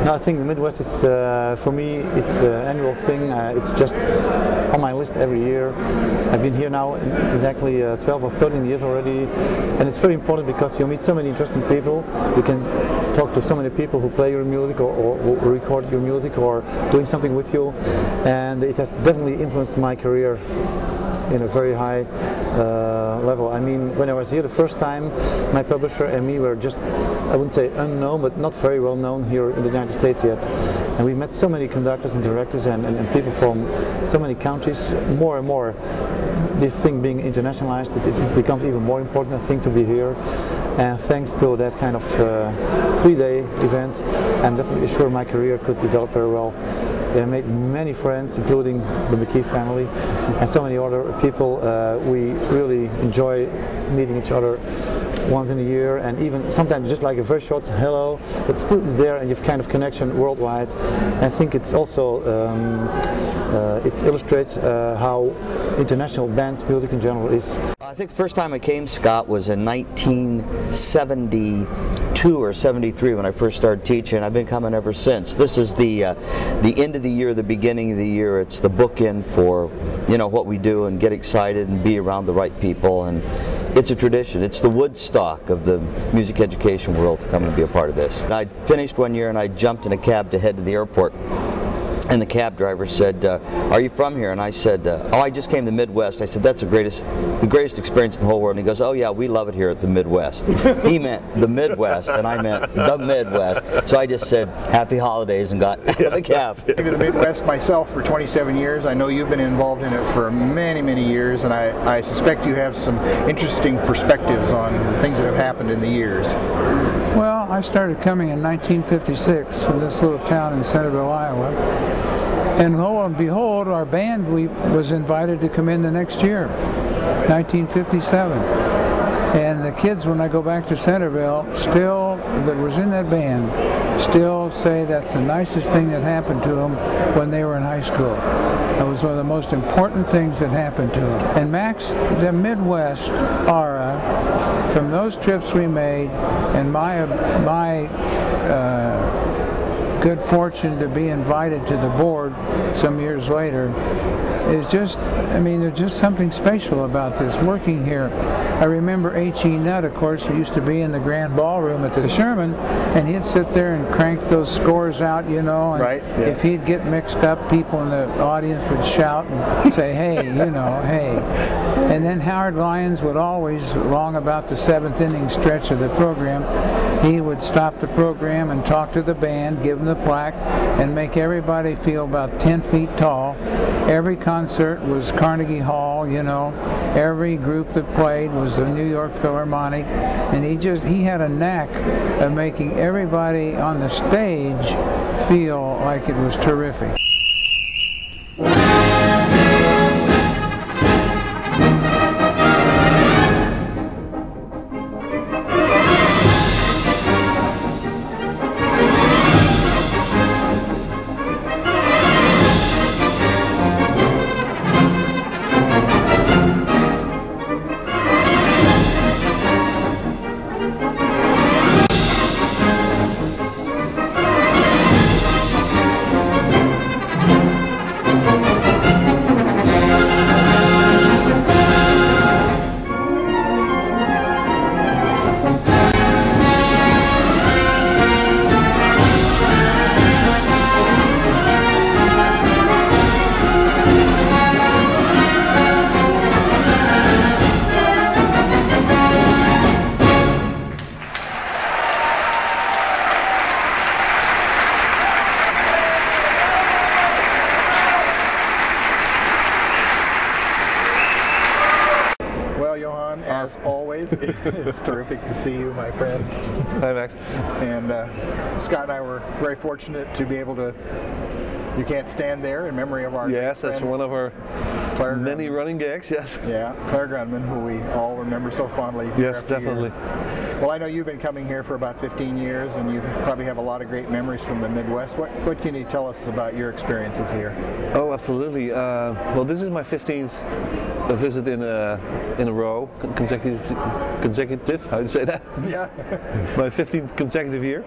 No, I think the Midwest is, for me, it's an annual thing. It's just on my list every year. I've been here now exactly 12 or 13 years already, and it's very important because you meet so many interesting people. You can talk to so many people who play your music or who record your music or doing something with you, and it has definitely influenced my career in a very high level. I mean, when I was here the first time, my publisher and me were just, I wouldn't say unknown, but not very well known here in the United States yet. And we met so many conductors and directors and people from so many countries. More and more, this thing being internationalized, it becomes even more important, I think, to be here. And thanks to that kind of 3-day event, I'm definitely sure my career could develop very well. I made many friends, including the McKee family and so many other people. We really enjoy meeting each other once in a year, and even sometimes just like a very short hello, but still it's there and you have kind of connection worldwide. And I think it's also, it illustrates how international band music in general is. I think the first time I came, Scott, was in 1972 or 73 when I first started teaching. I've been coming ever since. This is the end of the year, the beginning of the year. It's the bookend for, you know, what we do and get excited and be around the right people. And it's a tradition. It's the Woodstock of the music education world to come and be a part of this. I finished one year and I jumped in a cab to head to the airport. And the cab driver said, "Are you from here?" And I said, "Oh, I just came to the Midwest." I said, "That's the greatest experience in the whole world." And he goes, "Oh yeah, we love it here at the Midwest." He meant the Midwest, and I meant the Midwest. So I just said, "Happy holidays," and got out of the cab. I've been to the Midwest myself for 27 years. I know you've been involved in it for many, many years, and I suspect you have some interesting perspectives on the things that have happened in the years. Well, I started coming in 1956 from this little town in Centerville, Iowa. And lo and behold, our band was invited to come in the next year, 1957. And the kids, when I go back to Centerville, still, that was in that band, still say that's the nicest thing that happened to them when they were in high school. That was one of the most important things that happened to them. And Max, the Midwest aura, from those trips we made, and my good fortune to be invited to the board some years later, is just, I mean, there's just something special about this, working here. I remember H.E. Nutt, of course, who used to be in the grand ballroom at the Sherman, and he'd sit there and crank those scores out, you know, and right, yeah. If he'd get mixed up, people in the audience would shout and say, "Hey, you know, hey." And then Howard Lyons would always, long about the 7th inning stretch of the program, he would stop the program and talk to the band, give them the plaque, and make everybody feel about 10 feet tall. Every concert was Carnegie Hall, you know. Every group that played was the New York Philharmonic, and he had a knack of making everybody on the stage feel like it was terrific. As always, it's terrific to see you, my friend. Hi, Max. And Scott and I were very fortunate to be able to, you can't stand there in memory of our Yes, that's one of our Claire Many Grunman. running gags, yes. Yeah, Claire Grunman, who we all remember so fondly. Year Yes, after year. definitely. Well, I know you've been coming here for about 15 years, and you probably have a lot of great memories from the Midwest. What can you tell us about your experiences here? Oh, absolutely. Well, this is my 15th visit in a row, consecutive. How do you say that? Yeah. My 15th consecutive year,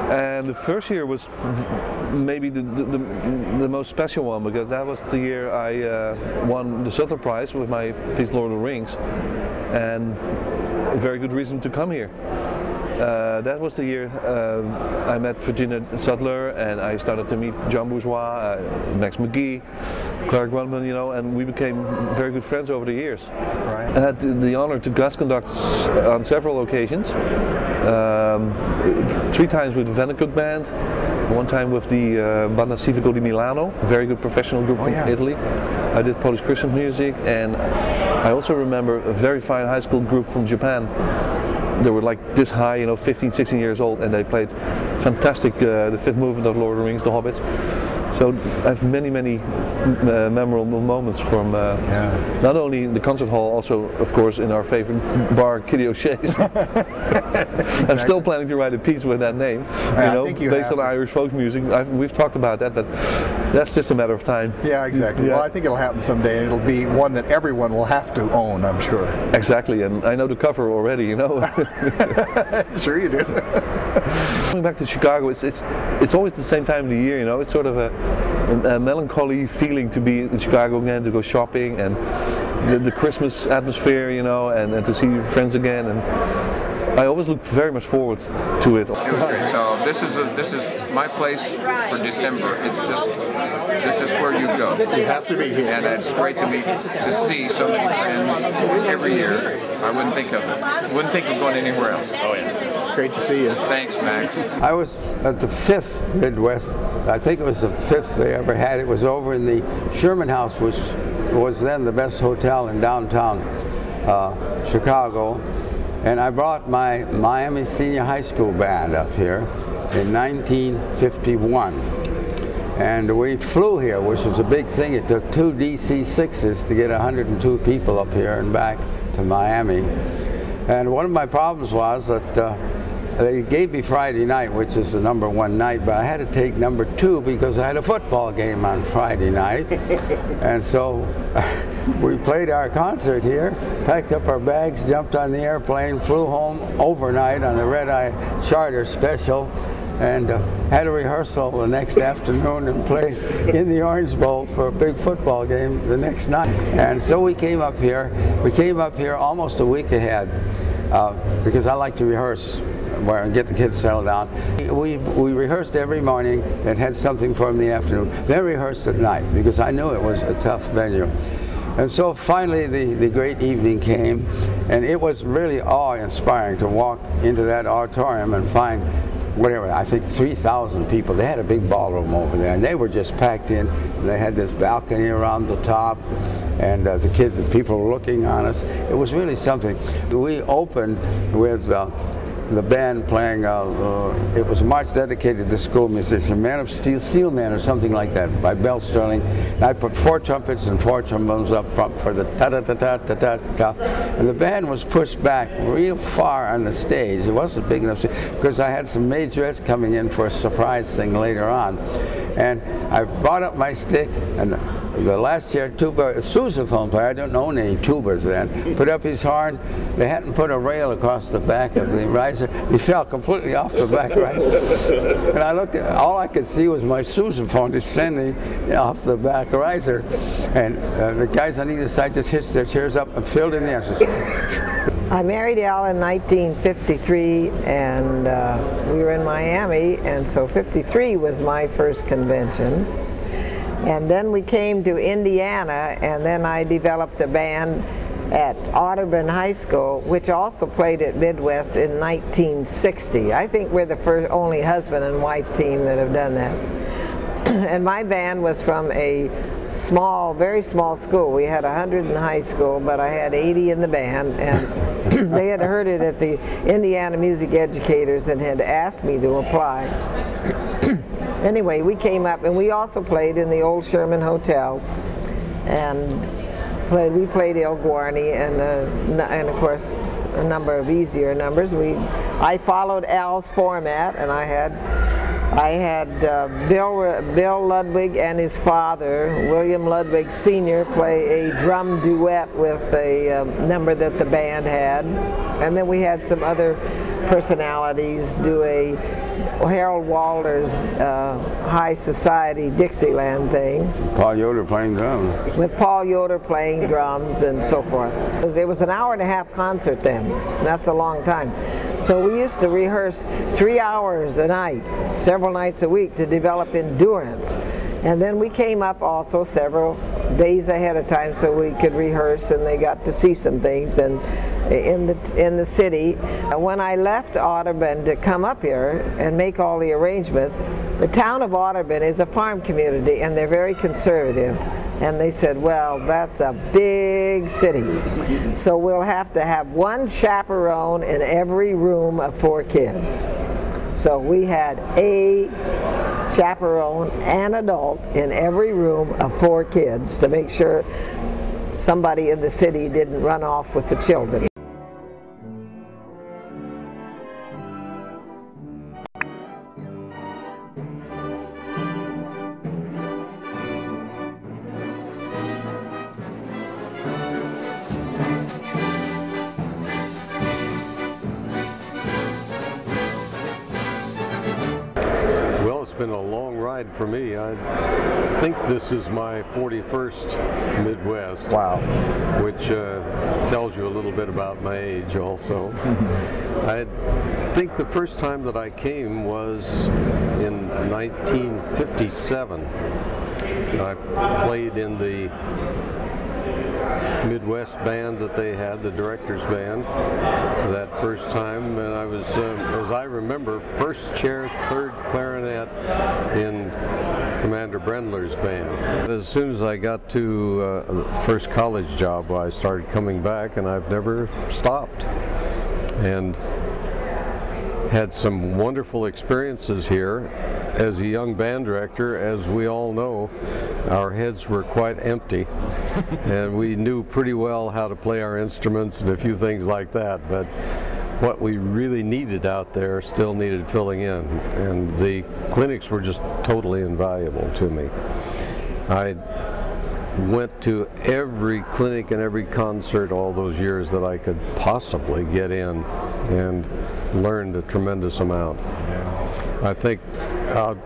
and the first year was maybe the most special one, because that was the year I won the Sutler Prize with my piece Lord of the Rings, and a very good reason to come here. That was the year I met Virginia Sutler, and I started to meet John Bourgeois, Max McGee, Clark Grunman, you know, and we became very good friends over the years. Right. I had the honor to guest conduct on several occasions. 3 times with the Vandercook Band, 1 time with the Banda Civico di Milano, very good professional group from Italy. I did Polish Christian music, and I also remember a very fine high school group from Japan. They were like this high, you know, 15, 16 years old, and they played fantastic, the 5th movement of Lord of the Rings, The Hobbit. So I have many memorable moments from not only the concert hall, also of course in our favorite bar, Kitty O'Shea's. Exactly. I'm still planning to write a piece with that name, based on Irish folk music. We've talked about that, but that's just a matter of time. Yeah, exactly. Yeah. Well, I think it'll happen someday, and it'll be one that everyone will have to own, I'm sure. Exactly, and I know the cover already, you know. Sure you do. Coming back to Chicago, it's always the same time of the year, you know. It's sort of a melancholy feeling to be in Chicago again, to go shopping, and the Christmas atmosphere, you know, and to see your friends again. And I always look very much forward to it. It was great. So this is my place for December. It's just, this is where you go. You have to be here. And it's great to see so many friends every year. I wouldn't think of it. Wouldn't think of going anywhere else. Oh yeah. Great to see you. Thanks, Max. I was at the 5th Midwest. I think it was the 5th they ever had. It was over in the Sherman House, which was then the best hotel in downtown Chicago. And I brought my Miami Senior High School band up here in 1951. And we flew here, which was a big thing. It took 2 DC-6s to get 102 people up here and back to Miami. And one of my problems was that they gave me Friday night, which is the #1 night, but I had to take #2 because I had a football game on Friday night. And so we played our concert here, packed up our bags, jumped on the airplane, flew home overnight on the red-eye charter special, and had a rehearsal the next afternoon and played in the Orange Bowl for a big football game the next night. And so we came up here. We came up here almost a week ahead because I like to rehearse and get the kids settled down. We rehearsed every morning and had something for them in the afternoon. Then rehearsed at night because I knew it was a tough venue. And so finally the great evening came, and it was really awe-inspiring to walk into that auditorium and find whatever, I think 3,000 people. They had a big ballroom over there, and they were just packed in. They had this balcony around the top, and the people were looking on us. It was really something. We opened with the band playing, it was a march dedicated to school musicians, Man of Steel, Steel Man or something like that, by Bell Sterling. And I put 4 trumpets and 4 trombones up front for the ta-ta-ta-ta-ta-ta-ta. And the band was pushed back real far on the stage. It wasn't big enough because I had some majorettes coming in for a surprise thing later on. And I brought up my stick, and the last year tuba sousaphone player, I don't own any tubas then, put up his horn. They hadn't put a rail across the back of the riser. He fell completely off the back riser. And I looked at, all I could see was my sousaphone descending off the back riser. And the guys on either side just hitched their chairs up and filled in the answers. I married Al in 1953, and we were in Miami, and so 53 was my first convention. And then we came to Indiana, and then I developed a band at Audubon High School, which also played at Midwest in 1960. I think we're the only husband and wife team that have done that. And my band was from a small, very small school. We had 100 in high school, but I had 80 in the band, and they had heard it at the Indiana Music Educators and had asked me to apply. Anyway, we came up, and we also played in the old Sherman Hotel, and We played Il Guarni and of course a number of easier numbers. I followed Al's format, and I had Bill Ludwig and his father, William Ludwig Sr., play a drum duet with a number that the band had. And then we had some other personalities do a Harold Walder's High Society Dixieland thing. Paul Yoder playing drums. With Paul Yoder playing drums and so forth. It was an hour-and-a-half concert then. That's a long time. So we used to rehearse 3 hours a night, several nights a week, to develop endurance. And then we came up also several days ahead of time so we could rehearse, and they got to see some things in the city. When I left Audubon to come up here and make all the arrangements, the town of Audubon is a farm community, and they're very conservative. And they said, well, that's a big city, so we'll have to have one chaperone in every room of 4 kids. So we had a chaperone, an adult, in every room of 4 kids to make sure somebody in the city didn't run off with the children. It's been a long ride for me. I think this is my 41st Midwest. Wow. Which tells you a little bit about my age also. I think the first time that I came was in 1957. I played in the Midwest band that they had, the director's band, that first time, and I was, as I remember, first chair, third clarinet in Commander Brendler's band. As soon as I got to the first college job, I started coming back, and I've never stopped. And had some wonderful experiences here. As a young band director, as we all know, our heads were quite empty and we knew pretty well how to play our instruments and a few things like that, but what we really needed out there still needed filling in, and the clinics were just totally invaluable to me. I went to every clinic and every concert all those years that I could possibly get in, and learned a tremendous amount. I think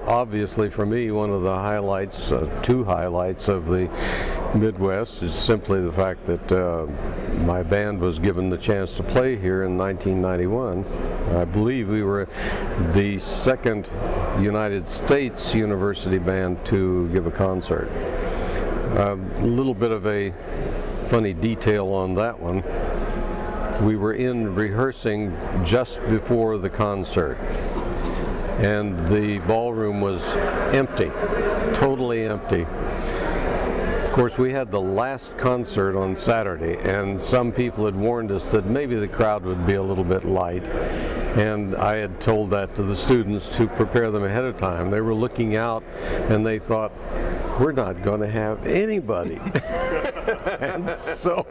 obviously for me one of the highlights, 2 highlights of the Midwest is simply the fact that my band was given the chance to play here in 1991. I believe we were the 2nd United States university band to give a concert. A little bit of a funny detail on that one. We were in rehearsing just before the concert, and the ballroom was empty, totally empty. Of course, we had the last concert on Saturday, and some people had warned us that maybe the crowd would be a little bit light, and I had told that to the students to prepare them ahead of time. They were looking out and they thought, we're not going to have anybody. And so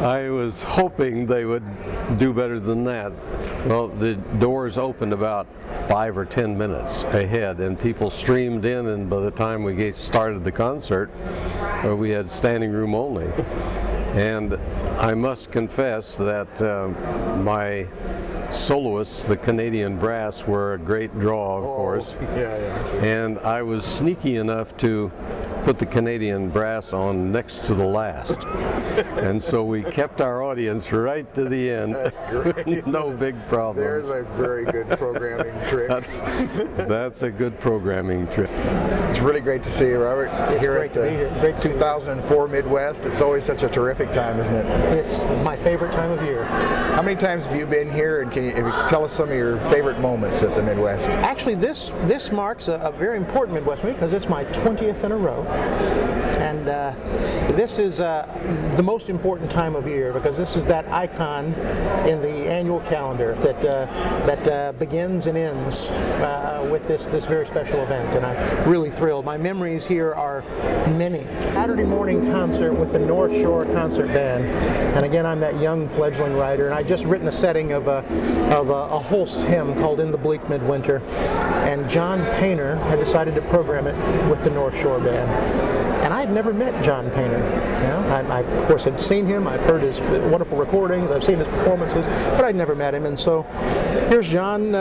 I was hoping they would do better than that. Well, the doors opened about 5 or 10 minutes ahead, and people streamed in, and by the time we started the concert, we had standing room only. And I must confess that my soloists, the Canadian brass, were a great draw, of course. And I was sneaky enough to put the Canadian brass on next to the last. And so we kept our audience right to the end. That's great. No big problems. There's a very good programming trick. That's a good programming trick. It's really great to see you, Robert. It's here great at to be here. Great to 2004 Midwest. It's always such a terrific time, isn't it? It's my favorite time of year. How many times have you been here, and can you tell us some of your favorite moments at the Midwest? Actually, this marks a very important Midwest week because it's my 20th in a row. And this is the most important time of year because this is that icon in the annual calendar that begins and ends with this very special event, and I'm really thrilled. My memories here are many. Saturday morning concert with the North Shore Concert Band, and again I'm that young fledgling writer, and I just written a setting of a Holst hymn called "In the Bleak Midwinter," and John Painter had decided to program it with the North Shore Band. And I'd never met John Painter. You know, I of course had seen him, I've heard his wonderful recordings, I've seen his performances, but I'd never met him. And so here's John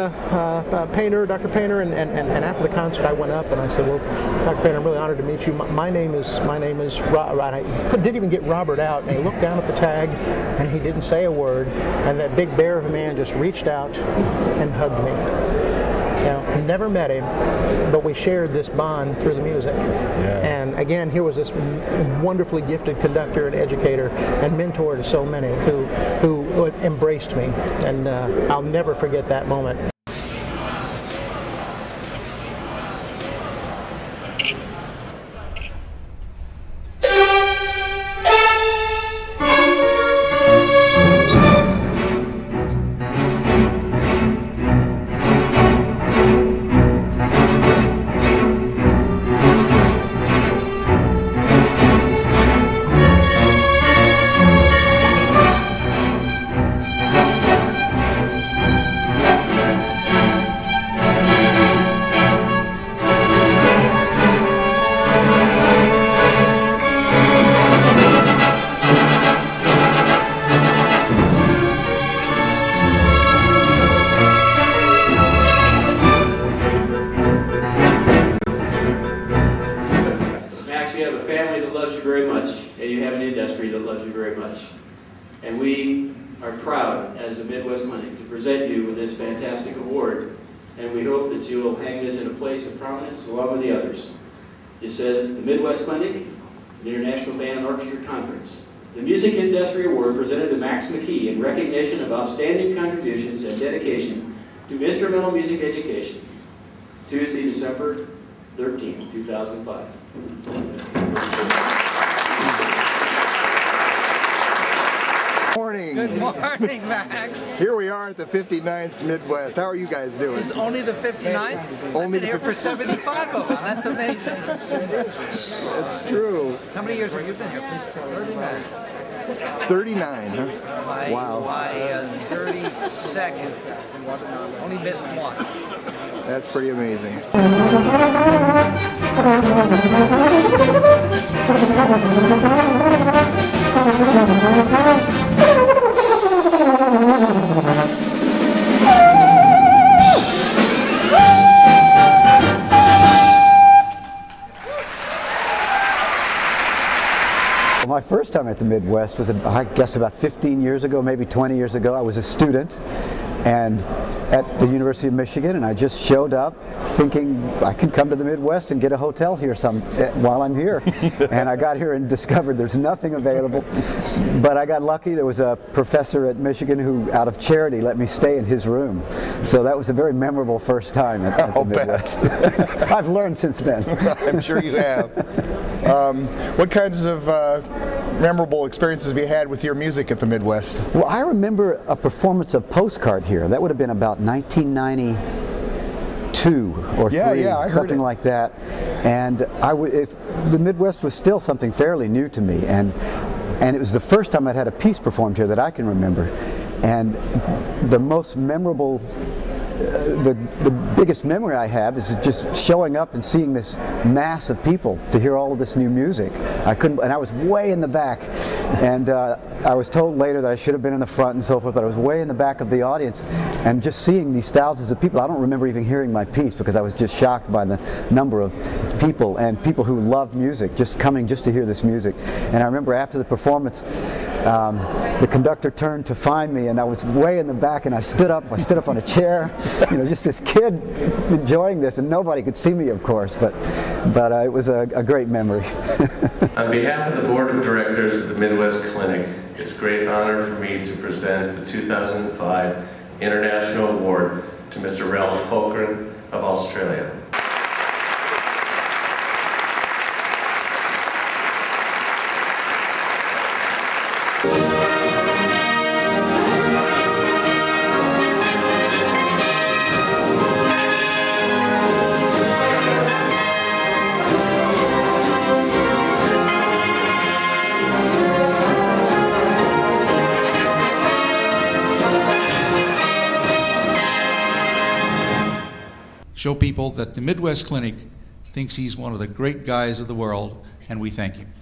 Painter, Dr. Painter, and after the concert I went up and I said, well, Dr. Painter, I'm really honored to meet you. My name is Robert. I didn't even get Robert out, and he looked down at the tag and he didn't say a word, and that big bear of a man just reached out and hugged me. Now, never met him, but we shared this bond through the music. Yeah. And again, here was this wonderfully gifted conductor and educator and mentor to so many who embraced me. And I'll never forget that moment. And we are proud as a Midwest Clinic to present you with this fantastic award, and we hope that you will hang this in a place of prominence along with the others. It says the Midwest Clinic, the International Band and Orchestra Conference. The Music Industry Award presented to Max McKee in recognition of outstanding contributions and dedication to instrumental music education. Tuesday, December 13, 2005. Morning. Good morning, Max. Here we are at the 59th Midwest. How are you guys doing? It's only the 59th? Only I've been here for 75 of them. That's amazing. It's true. How many years have you been here? 39. 39, huh? Wow. My 32nd. Only missed one. That's pretty amazing. My first time at the Midwest was, I guess, about 15 years ago, maybe 20 years ago. I was a student and at the University of Michigan, and I just showed up thinking I could come to the Midwest and get a hotel here while I'm here. And I got here and discovered there's nothing available. But I got lucky. There was a professor at Michigan who, out of charity, let me stay in his room. So that was a very memorable first time at the Midwest. I've learned since then. I'm sure you have. What kinds of memorable experiences have you had with your music at the Midwest? Well, I remember a performance of Postcard here. That would have been about 1992 or 3, I heard something it. like that. And the Midwest was still something fairly new to me, and it was the first time I'd had a piece performed here that I can remember. And the most memorable, the biggest memory I have is just showing up and seeing this mass of people to hear all of this new music. And I was way in the back, and I was told later that I should have been in the front and so forth, but I was way in the back of the audience, and just seeing these thousands of people. I don't remember even hearing my piece because I was just shocked by the number of people, and people who loved music just coming just to hear this music. And I remember after the performance, the conductor turned to find me, and I was way in the back, and I stood up on a chair, you know, just this kid enjoying this, and nobody could see me, of course, but it was a great memory. On behalf of the Board of Directors of the Midwest Clinic, it's a great honor for me to present the 2005 International Award to Mr. Ralph Polkran of Australia. show people that the Midwest Clinic thinks he's one of the great guys of the world, and we thank him.